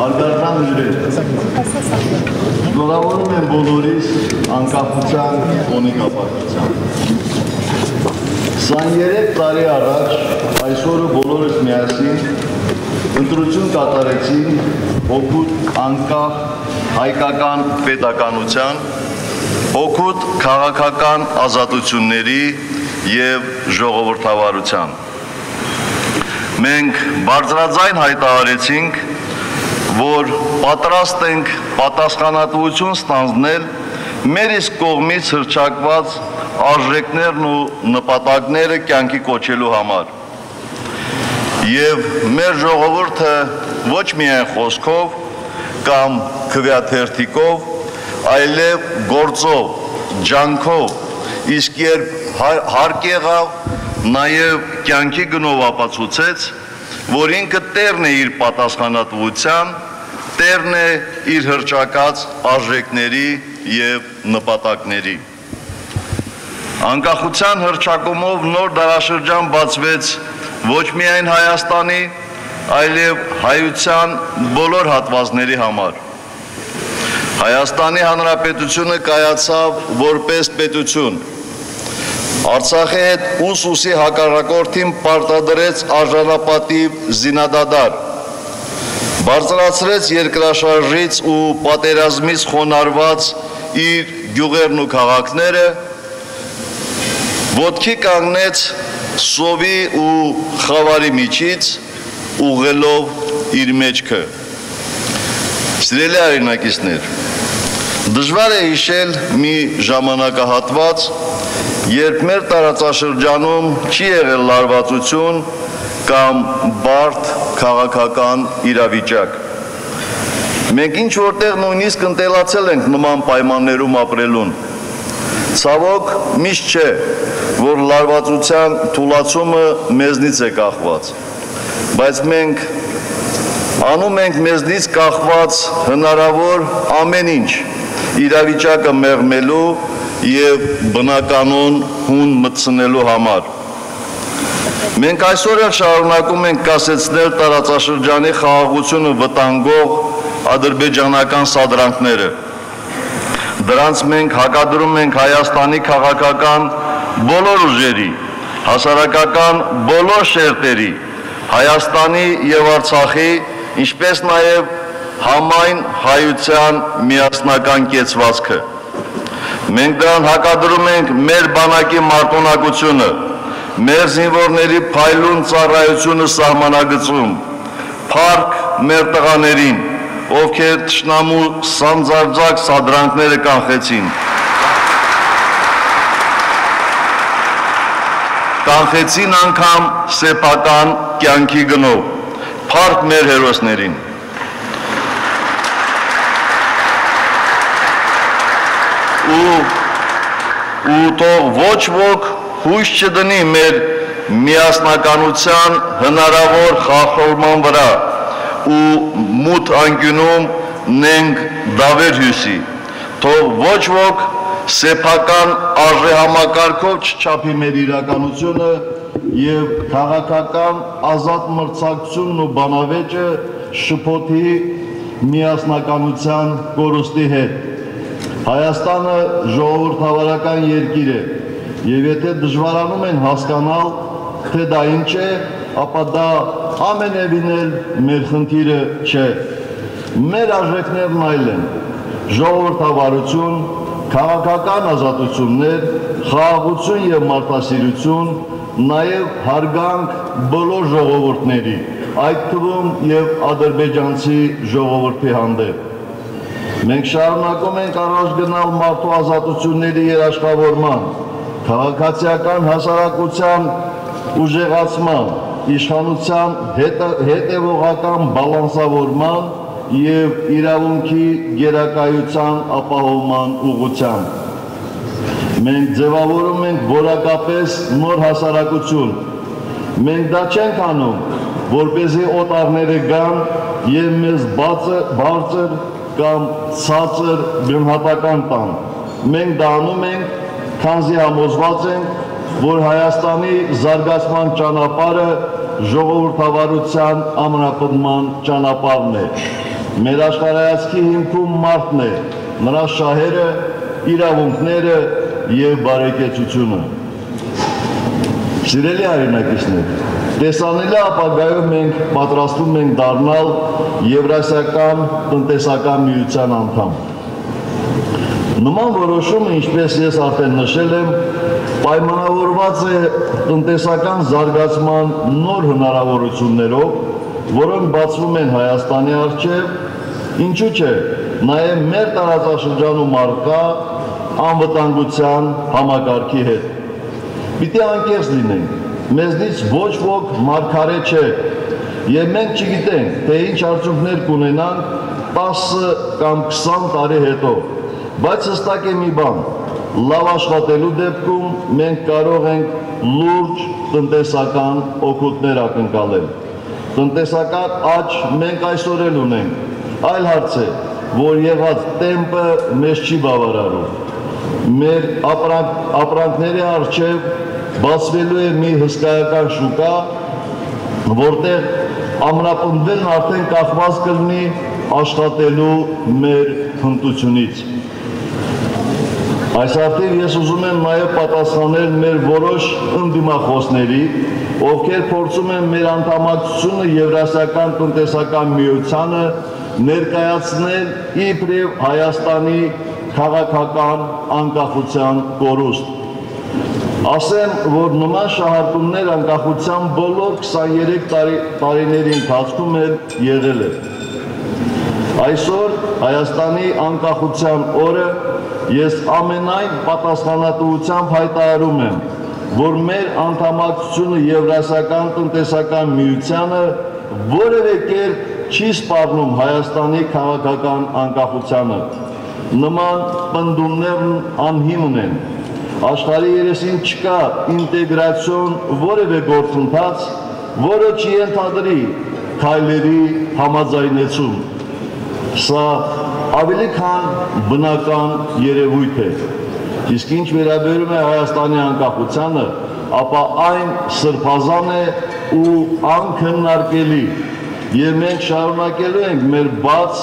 Հարգարժան հյուրեր, շնորհավորում եմ բոլորիս անկախության տոնի կապակցությամբ։ 23 տարի առաջ այսօրը բոլորս միասին ընտրություն կատարեցին հօգուտ անկախ հայկական պետականության, հօգուտ քաղաքական ազատությունների և ժողովրդավարության։ Մենք բարձրաձայն հայտարարեցինք, որ պատրաստ ենք պատասխանատվություն ստանձնել մեր իսկ կողմից հռչակված արժեքներն ու նպատակները կյանքի կոչելու համար։ Եվ մեր ժողովուրդը ոչ միայն խոսքով կամ քվեաթերթիկով, այլև գործով, ջանքով, իսկ երբ հարկ եղավ, նաև կյանքի գնով ապացուցեց, որ ինքը տերն է իր պատասխանատվության, տերն է իր հռչակած արժեքների և նպատակների։ Անկախության հռչակումով նոր դարաշրջան բացվեց ոչ միայն Հայաստանի, այլև հայության բոլոր հատվածների համար։ Հայաստանի Հանրապետությունը կայացավ որպես պետություն։ Արցախի հետ ուս-ուսի հակառակորդին պարտադրեց արժանապատիվ զինադադար, բարձրացրեց երկրաշարժից ու պատերազմից խոնարհված իր գյուղերն ու քաղաքները, ոտքի կանգնեց սովի ու խավարի միջից, ուղղելով իր մեջքը։ Սիրելի հայրենակիցներ, դժվար է հիշել մի ժամանակահատված, երբ մեր տարածաշրջանում չի եղել լարվածություն կամ բարդ քաղաքական իրավիճակ։ Մենք ինչ որտեղ նույնիսկ ընտելացել ենք նման պայմաններում ապրելուն։ Ցավոք, միշտ չէ, որ լարվածության թուլացումը մեզնից է կախված, բայց մենք անում ենք մեզնից կախված հնարավոր ամեն ինչ իրավիճակը մեղմելու և բնականon հուն մտցնելու համար։ Մենք այսօր էլ շարունակում ենք կասեցնել տարածաշրջանի խաղաղությունը վտանգող ադրբեջանական սադրանքները։ Դրանց մենք հակադրում ենք Հայաստանի քաղաքական բոլոր ուժերի, հասարակական բոլոր շերտերի, Հայաստանի և Արցախի, ինչպես նաև համայն հայության միասնական կեցվածքը։ Մենք դրան հակադրում ենք մեր բանակի մարտունակությունը, մեր զինվորների փայլուն ծառայությունը սահմանագծում, փառք մեր տղաներին, ովքեր թշնամու սանձարձակ սադրանքները կանխեցին։ Կանխեցին անգամ սեփական կյանքի գնով, փառք մեր հերոսներին։ Ու թող ոչ ոք հույս չդնի մեր միասնականության հնարավոր խախորման վրա ու մութ անկյունում նենք դավեր հյուսի, թող ոչ ոք սեփական արժեհամակարգով չչափի մեր իրականությունը և քաղաքական ազատ մրցակցությունն ու բանավեճը շփոթի միասնականության կորուստի հետ։ Հայաստանը ժողովրդավարական երկիր է, և եթե դժվարանում են հասկանալ, թե դա ինչ է, ապա դա ամենևին էլ մեր խնդիրը չէ։ Մեր արժեքներն այլ են՝ ժողովրդավարություն, քաղաքական ազատություններ, խաղաղություն և մարդասիրություն, նաև հարգանք բոլոր ժողովուրդների, այդ թվում և ադրբեջանցի ժողովրդի հանդեպ։ Մենք շարունակում ենք առաջ գնալ մարդու ազատությունների երաշխավորման, քաղաքացիական հասարակության ուժեղացման, իշխանության հետևողական բալանսավորման և իրավունքի գերակայության ապահովման ուղղությամբ։ Մենք ձևավորում ենք որակապես նոր հասարակություն։ Մենք դա չենք անում, որպեսզի օտարները գան և մեզ բարձր կամ ցածր գնահատական տան։ Մենք դա անում ենք, քանզի համոզված ենք, որ Հայաստանի զարգացման ճանապարհը ժողովրդավարության ամրապնդման ճանապարհն է։ Մեր աշխարհայացքի հիմքում մարդն է, նրա շահերը, իրավունքները եւ բարեկեցությունը։ Սիրելի հայրենակիցներ, տեսանելի ապագայում մենք պատրաստվում ենք դառնալ Եվրասիական տնտեսական միության անդամ։ Նման որոշումը, ինչպես ես արդեն նշել եմ, պայմանավորված է տնտեսական զարգացման նոր հնարավորություններով, որոնք բացվում են Հայաստանի առջև, ինչու՞ չէ, նաև մեր տարածաշրջանում առկա անվտանգության համակարգի հետ։ Պիտի անկեղծ լինենք, մեզնից ոչ ոք մարգարե չէ, եւ մենք չգիտենք, թե ինչ արդյունքներ կունենանք 10 կամ 20 տարի հետո, բայց հստակ է մի բան, լավ աշխատելու դեպքում մենք կարող ենք լուրջ տնտեսական օգուտներ ակնկալել։ Տնտեսական աճ մենք այսօր էլ ունենք, այլ հարց է, որ եղած տեմպը մեզ չի բավարարում։ Մեր ապրանքների առջև բացվելու է մի հսկայական շուկա, որտեղ ամրապնդվելն արդեն կախված կլինի աշխատելու մեր հմտությունից։ Այս արդեն ես ուզում եմ նաև պատասխանել մեր որոշ ընդդիմախոսների, ովքեր փորձում են մեր անդամակցությունը Եվրասիական տնտեսական միությանը ներկայացնել իբրև Հայաստանի քաղաքական անկախության կորուստ։ Ասեմ, որ նման շահարկումներ անկախության բոլոր 23 տարիների ընթացքում եղել է։ Այսօր Հայաստանի անկախության օրը ես ամենայն պատասխանատվությամբ հայտարարում եմ, որ մեր անդամակցությունը Եվրասիական տնտեսական միությանը որևէ կերպ չի սպառնում Հայաստանի քաղաքական անկախությանը։ Նման պնդումներն անհիմն են։ Աշխարհի երեսին չկա ինտեգրացիոն որևէ գործընթաց, որը չի ենթադրի քայլերի համաձայնեցում։ Սա ավելի քան բնական երևույթ է։ Իսկ ինչ վերաբերում է Հայաստանի անկախությանը, ապա այն սրբազան է ու անքննարկելի, եւ մենք շարունակելու ենք մեր բաց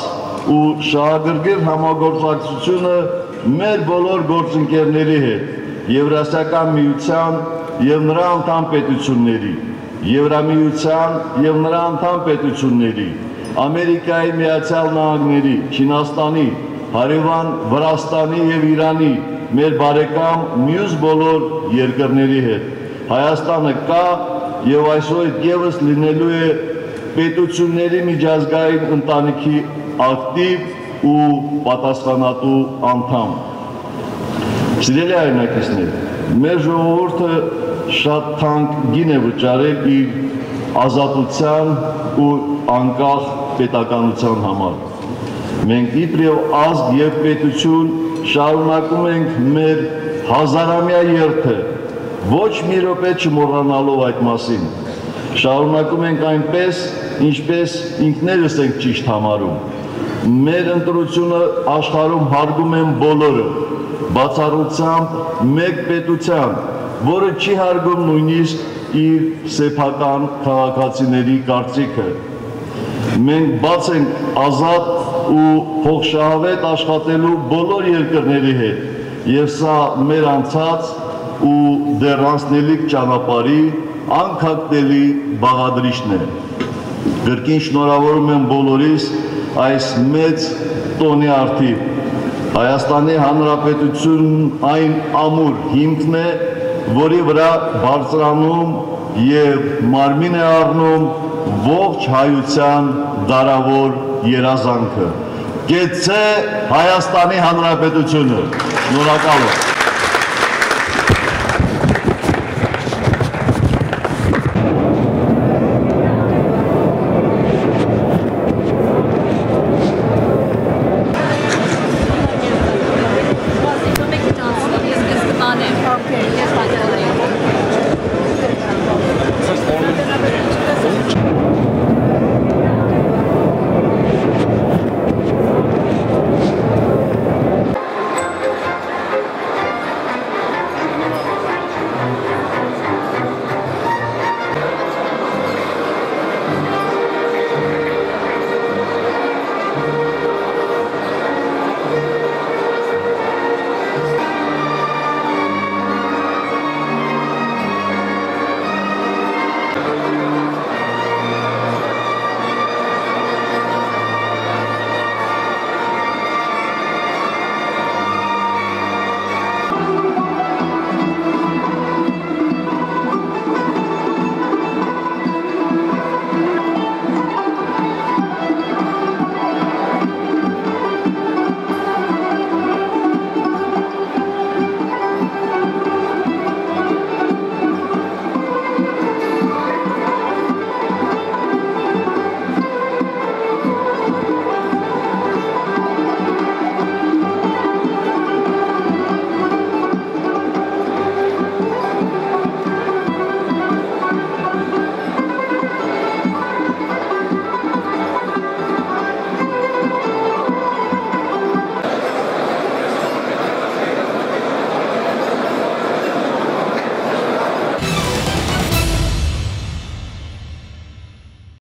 ու շահագրգիռ համագործակցությունը մեր բոլոր գործընկերների հետ, Եվրասիական միության եւ նրա անդամ պետությունների, Եվրամիության եւ նրա անդամ պետությունների, Ամերիկայի Միացյալ Նահանգների, Չինաստանի, հարևան Վրաստանի եւ Իրանի, մեր բարեկամ մյուս բոլոր երկրների հետ։ Հայաստանը կա եւ այսօր եւս լինելու է պետությունների միջազգային ընտանիքի ակտիվ ու պատասխանատու անդամ։ Սիրելի հայրենակիցներ, մեր ժողովուրդը շատ թանկ գին է վճարել իր ազատության ու անկախ պետականության համար։ Մենք իբրև ազգ եւ պետություն շարունակում ենք մեր հազարամյա երթը, ոչ մի րոպե չմոռանալով այդ մասին։ Շարունակում ենք այնպես, ինչպես ինքներս ենք ճիշտ համարում։ Մեր ընտրությունը աշխարհում հարգում են բոլորը, բացառությամբ մեկ պետության, որը չի հարգում նույնիսկ իր սեփական քաղաքացիների կարծիքը։ Մենք բաց ենք ազատ ու փոխշահավետ աշխատելու բոլոր երկրների հետ, եւ սա մեր անցած ու դեռ անցնելիք ճանապարհի անքակտելի բաղադրիչն է։ Գրքին շնորհավորում եմ բոլորիս այս մեծ տոնի արդիվ։ Հայաստանի Հանրապետությունն այն ամուր հիմքն է, որի վրա բարձրանում եւ մարմին է առնում ողջ հայության դարավոր երազանքը։ Կեցցե Հայաստանի Հանրապետությունը։ Շնորհակալ եմ։